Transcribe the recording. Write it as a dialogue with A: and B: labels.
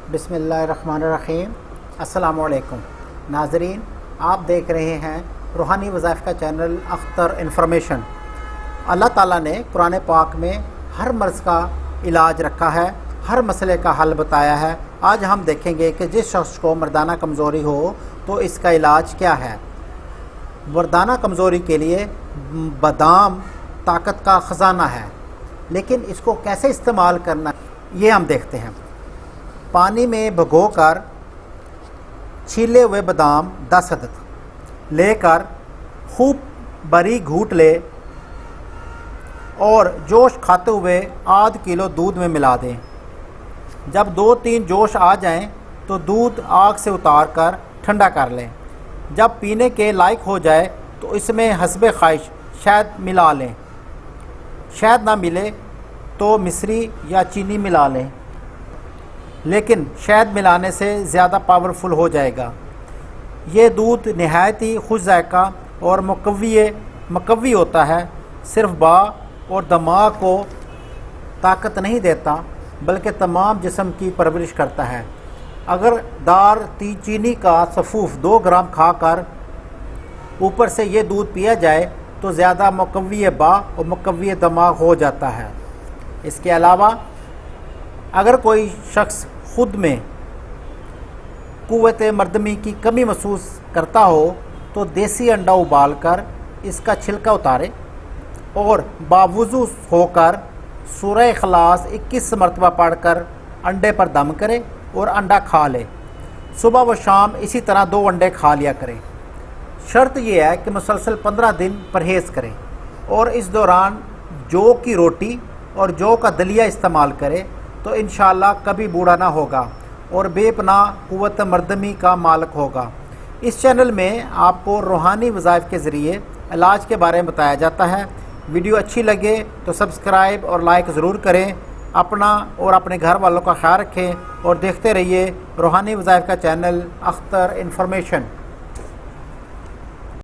A: बिस्मिल्लाहिर्रहमानिर्रहीम। अस्सलाम वालेकुम नाजरीन, आप देख रहे हैं रूहानी वज़ाइफ का चैनल अख्तर इन्फॉर्मेशन। अल्लाह ताला ने कुरान पाक में हर मर्ज़ का इलाज रखा है, हर मसले का हल बताया है। आज हम देखेंगे कि जिस शख्स को मर्दाना कमज़ोरी हो तो इसका इलाज क्या है। मर्दाना कमज़ोरी के लिए बादाम ताकत का ख़जाना है, लेकिन इसको कैसे इस्तेमाल करना ये हम देखते हैं। पानी में भिगोकर छीले हुए बादाम 10 अदद लेकर खूब बारीक घूट ले और जोश खाते हुए आध किलो दूध में मिला दें। जब 2-3 जोश आ जाएं तो दूध आग से उतार कर ठंडा कर लें। जब पीने के लायक हो जाए तो इसमें हस्बे ख्वाहिश शहद मिला लें। शहद ना मिले तो मिश्री या चीनी मिला लें, लेकिन शहद मिलाने से ज़्यादा पावरफुल हो जाएगा। ये दूध नहायत ही खुश जायका और मुकव्वी होता है। सिर्फ बा और दिमाग को ताकत नहीं देता, बल्कि तमाम जिस्म की परवरिश करता है। अगर दार चीनी का सफ़ूफ 2 ग्राम खाकर ऊपर से ये दूध पिया जाए तो ज़्यादा मुकव्वी बा और मुकव्वी दिमाग हो जाता है। इसके अलावा अगर कोई शख्स खुद में कुव्वत मर्दमी की कमी महसूस करता हो तो देसी अंडा उबाल कर इसका छिलका उतारे और बावुज़ू होकर सूरह इखलास 21 मरतबा पढ़कर अंडे पर दम करे और अंडा खा ले। सुबह व शाम इसी तरह 2 अंडे खा लिया करें। शर्त यह है कि मुसलसल 15 दिन परहेज़ करें और इस दौरान जौ की रोटी और जौ का दलिया इस्तेमाल करें तो इंशाअल्लाह कभी बूढ़ा ना होगा और बेपनाह कुव्वत मर्दमी का मालिक होगा। इस चैनल में आपको रूहानी वज़ाइफ के ज़रिए इलाज के बारे में बताया जाता है। वीडियो अच्छी लगे तो सब्सक्राइब और लाइक ज़रूर करें। अपना और अपने घर वालों का ख्याल रखें और देखते रहिए रूहानी वज़ाइफ का चैनल अख्तर इन्फॉर्मेशन।